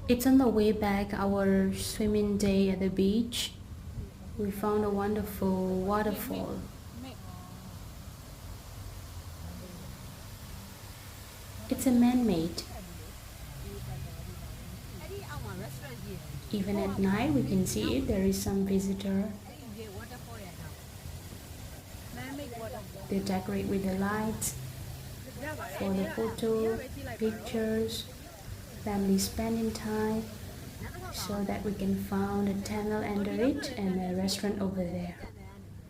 It's on the way back our swimming day at the beach. We found a wonderful waterfall. It's a man-made. Even at night we can see it. There is some visitor. They decorate with the lights for the photo, pictures, family spending time, so that we can find a tunnel under it and a restaurant over there.